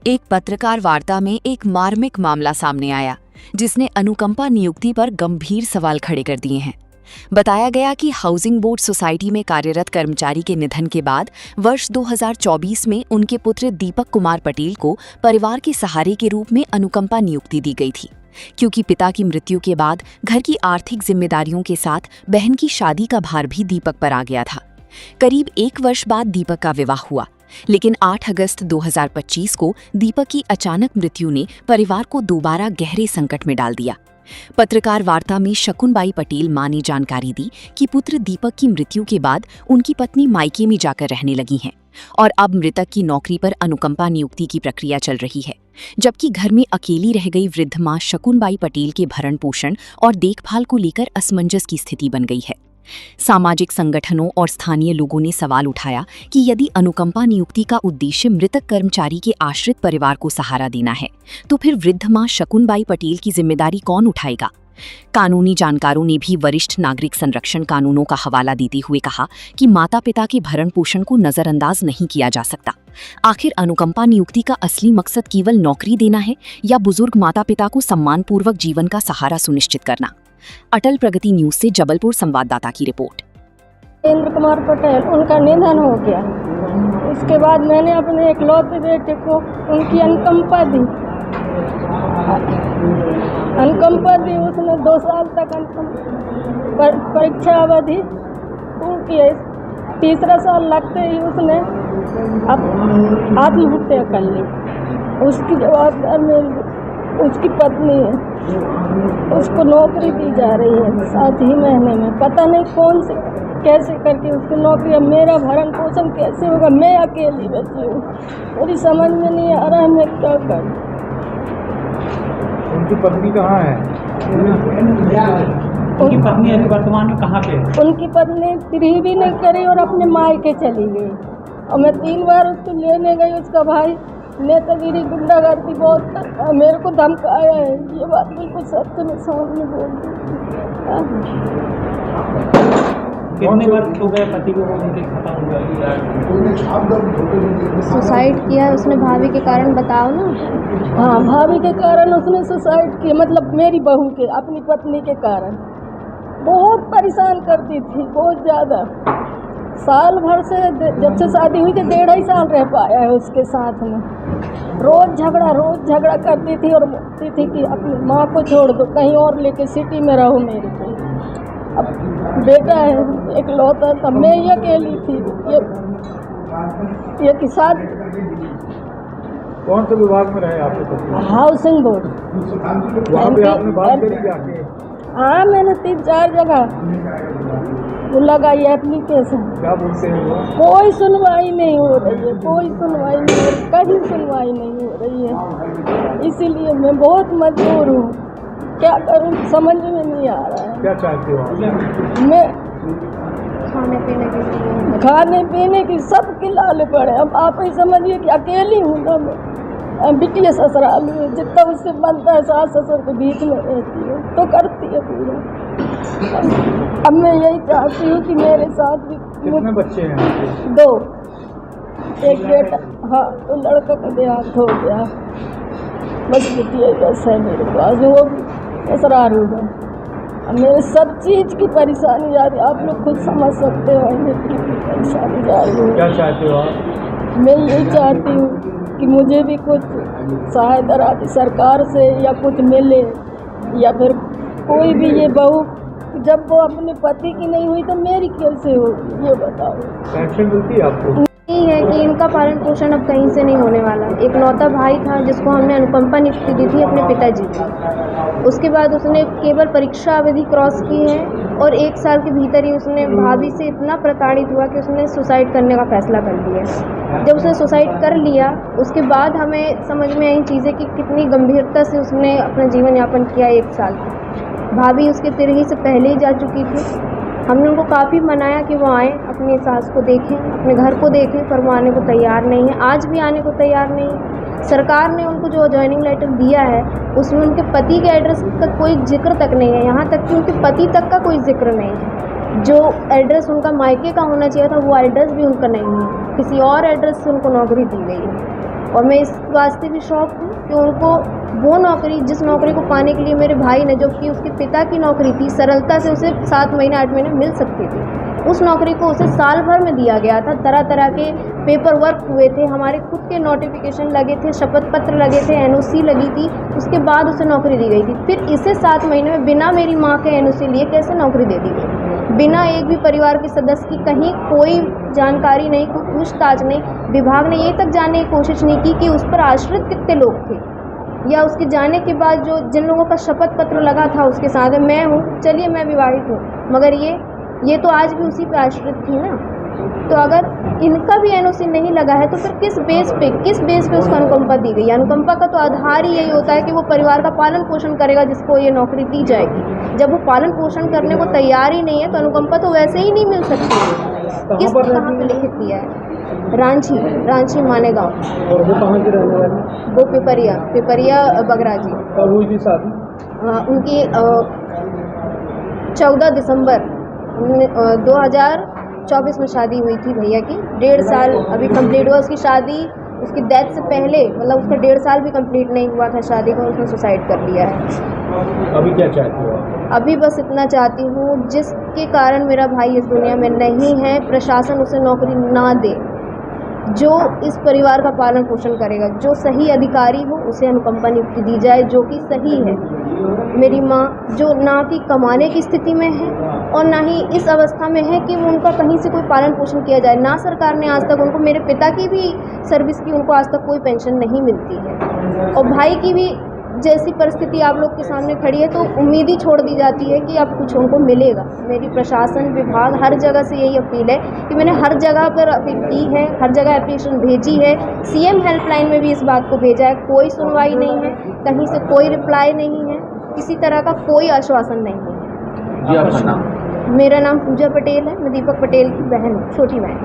एक पत्रकार वार्ता में एक मार्मिक मामला सामने आया जिसने अनुकंपा नियुक्ति पर गंभीर सवाल खड़े कर दिए हैं। बताया गया कि हाउसिंग बोर्ड सोसाइटी में कार्यरत कर्मचारी के निधन के बाद वर्ष 2024 में उनके पुत्र दीपक कुमार पटेल को परिवार के सहारे के रूप में अनुकंपा नियुक्ति दी गई थी, क्योंकि पिता की मृत्यु के बाद घर की आर्थिक जिम्मेदारियों के साथ बहन की शादी का भार भी दीपक पर आ गया था। करीब 1 वर्ष बाद दीपक का विवाह हुआ, लेकिन 8 अगस्त 2025 को दीपक की अचानक मृत्यु ने परिवार को दोबारा गहरे संकट में डाल दिया। पत्रकार वार्ता में शकुनबाई पटेल मां ने जानकारी दी कि पुत्र दीपक की मृत्यु के बाद उनकी पत्नी मायके में जाकर रहने लगी हैं और अब मृतक की नौकरी पर अनुकंपा नियुक्ति की प्रक्रिया चल रही है, जबकि घर में अकेली रह गई वृद्ध मां शकुनबाई पटेल के भरण पोषण और देखभाल को लेकर असमंजस की स्थिति बन गई है। सामाजिक संगठनों और स्थानीय लोगों ने सवाल उठाया कि यदि अनुकंपा नियुक्ति का उद्देश्य मृतक कर्मचारी के आश्रित परिवार को सहारा देना है, तो फिर वृद्ध मां शकुनबाई पटेल की जिम्मेदारी कौन उठाएगा? कानूनी जानकारों ने भी वरिष्ठ नागरिक संरक्षण कानूनों का हवाला देते हुए कहा कि माता पिता के भरण पोषण को नजरअंदाज नहीं किया जा सकता। आखिर अनुकंपा नियुक्ति का असली मकसद केवल नौकरी देना है या बुजुर्ग माता पिता को सम्मानपूर्वक जीवन का सहारा सुनिश्चित करना? अटल प्रगति न्यूज से जबलपुर संवाददाता की रिपोर्ट। इंद्र कुमार पटेल, उनका निधन हो गया। उसके बाद मैंने अपने इकलौते बेटे को उनकी अनुकंपा दी। उसने 2 साल तक परीक्षा अवधि पूरी है। 3रा साल लगते ही उसने आत्महत्या कर ली। उसकी जवाबदार में उसकी पत्नी है, उसको नौकरी दी जा रही है 7 ही महीने में। पता नहीं कौन से कैसे करके उसकी नौकरी। अब मेरा भरण पोषण कैसे होगा? मैं अकेली बची हूँ, मुझे समझ में नहीं आ रहा है मैं क्या करूँ। उनकी पत्नी कहाँ है? उनकी पत्नी अभी वर्तमान में कहाँ पे है? उनकी पत्नी फ्री भी नहीं करी और अपने मायके चली गई। और मैं 3 बार उसको लेने गई। उसका भाई नेतागिरी गुंडागर्दी बहुत करता है, मेरे को धमकाया है। ये बात बिल्कुल सत्य में सामने बोल दी। कितने वर्ष हो गए पति को उनके खत्म हो गया? सुसाइड किया उसने भाभी के कारण, बताओ ना। हाँ, भाभी के कारण उसने सुसाइड किया, मतलब मेरी बहू के, अपनी पत्नी के कारण। बहुत परेशान करती थी, बहुत ज़्यादा। साल भर से, जब से शादी हुई थी 1.5 साल रह पाया है उसके साथ में। रोज़ झगड़ा करती थी और बोलती थी कि अपनी माँ को छोड़ दो, कहीं और लेके सिटी में रहो मेरे को। अब बेटा है इकलौता, तब मैं ही अकेली थी। ये कि साथ कौन से विभाग में रहे आपके? Housing board. वहाँ पे आपने बात करी क्या? हाँ, मैंने 3-4 जगह वो लगाई एप्लीकेशन। क्या बोलते हैं वो? कोई सुनवाई नहीं हो रही है, कोई सुनवाई नहीं हो रही, कहीं सुनवाई नहीं हो रही है। इसीलिए मैं बहुत मजबूर हूँ, क्या करूँ समझ में नहीं आ रहा है। क्या चाहते हो आप? मैं खाने पीने की सब खिलाने पड़े। अब आप ही समझिए कि अकेली हूँ ना मैं। बिटिया ससुराल में जितना उससे बनता है, सास ससुर के बीच में रहती है तो करती है पूरा। अब मैं यही चाहती हूँ कि मेरे साथ भी। कितने बच्चे हैं? 2, एक बेटा। हाँ, तो लड़का का देहांत हो गया, बस बिटिया बस है मेरे पास, वो भी ससुराल होगा। अब मेरे सब चीज़ की परेशानी जा रही है, आप लोग खुद समझ सकते हो मेरी परेशानी जा रही है। क्या चाहते हो आप? मैं यही चाहती हूँ कि मुझे भी कुछ सहायता राज्य सरकार से या कुछ मिले, या फिर कोई भी ये बहू जब वो अपने पति की नहीं हुई तो मेरी कैसे होगी, ये बताओ। पेंशन मिलती है आपको? यही है कि इनका पालन पोषण अब कहीं से नहीं होने वाला। एक लौता भाई था जिसको हमने अनुकंपा नियुक्ति दी थी अपने पिताजी की। उसके बाद उसने केवल परीक्षा अवधि क्रॉस की है और 1 साल के भीतर ही उसने भाभी से इतना प्रताड़ित हुआ कि उसने सुसाइड करने का फैसला कर लिया। जब उसने सुसाइड कर लिया, उसके बाद हमें समझ में आई चीज़ें कि कितनी गंभीरता से उसने अपना जीवन यापन किया। 1 साल भाभी उसके तिरही से पहले ही जा चुकी थी। हमने उनको काफ़ी मनाया कि वो आएँ, अपनी सास को देखें, अपने घर को देखें, पर वो आने को तैयार नहीं है। आज भी आने को तैयार नहीं है। सरकार ने उनको जो ज्वाइनिंग लेटर दिया है उसमें उनके पति के एड्रेस का कोई जिक्र तक नहीं है, यहाँ तक कि उनके पति तक का कोई जिक्र नहीं है। जो एड्रेस उनका मायके का होना चाहिए था वो एड्रेस भी उनका नहीं है, किसी और एड्रेस से उनको नौकरी दी गई है। और मैं इस वास्ते भी शौक हूँ कि उनको वो नौकरी, जिस नौकरी को पाने के लिए मेरे भाई ने, जो कि उसके पिता की नौकरी थी, सरलता से उसे 7 महीने 8 महीने मिल सकती थी, उस नौकरी को उसे साल भर में दिया गया था। तरह तरह के पेपर वर्क हुए थे, हमारे खुद के नोटिफिकेशन लगे थे, शपथ पत्र लगे थे, एनओसी लगी थी, उसके बाद उसे नौकरी दी गई थी। फिर इसे 7 महीने में बिना मेरी माँ के एनओसी लिए कैसे नौकरी दे दी गई? बिना एक भी परिवार के सदस्य की कहीं कोई जानकारी नहीं, कोई पूछताछ नहीं। विभाग ने ये तक जानने की कोशिश नहीं की कि उस पर आश्रित कितने लोग थे, या उसके जाने के बाद जो जिन लोगों का शपथ पत्र लगा था उसके साथ मैं हूँ, चलिए मैं विवाहित हूँ, मगर ये तो आज भी उसी पे आश्रित थी ना। तो अगर इनका भी एनओसी नहीं लगा है तो फिर किस बेस पे उसको अनुकंपा दी गई? अनुकंपा का तो आधार ही यही होता है कि वो परिवार का पालन पोषण करेगा जिसको ये नौकरी दी जाएगी। जब वो पालन पोषण करने को तैयार ही नहीं है तो अनुकंपा तो वैसे ही नहीं मिल सकती। कहाँ पे लिखित दिया है? रांची मानेगांव। और वो कहाँ के रहने वाले? वो पिपरिया बगराजी। कब हुई थी शादी? उनकी 14 दिसंबर 2024 में शादी हुई थी भैया की। 1.5 साल अभी कंप्लीट हुआ उसकी शादी। उसकी डेथ से पहले, मतलब उसका 1.5 साल भी कंप्लीट नहीं हुआ था शादी को, उसने सुसाइड कर लिया है। अभी क्या चाहती हो? अभी बस इतना चाहती हूँ, जिसके कारण मेरा भाई इस दुनिया में नहीं है, प्रशासन उसे नौकरी ना दे। जो इस परिवार का पालन पोषण करेगा, जो सही अधिकारी हो उसे अनुकंपा नियुक्ति दी जाए, जो कि सही है। मेरी माँ जो ना कि कमाने की स्थिति में है और ना ही इस अवस्था में है कि वो उनका कहीं से कोई पालन पोषण किया जाए। ना सरकार ने आज तक उनको, मेरे पिता की भी सर्विस की उनको आज तक कोई पेंशन नहीं मिलती है, और भाई की भी जैसी परिस्थिति आप लोग के सामने खड़ी है तो उम्मीद ही छोड़ दी जाती है कि अब कुछ उनको मिलेगा। मेरी प्रशासन विभाग हर जगह से यही अपील है कि मैंने हर जगह पर अपील की है, हर जगह एप्लीकेशन भेजी है, सीएम हेल्पलाइन में भी इस बात को भेजा है, कोई सुनवाई नहीं है, कहीं से कोई रिप्लाई नहीं है, किसी तरह का कोई आश्वासन नहीं है। जी आपका नाम? मेरा नाम पूजा पटेल है, मैं दीपक पटेल की बहन हूँ, छोटी बहन।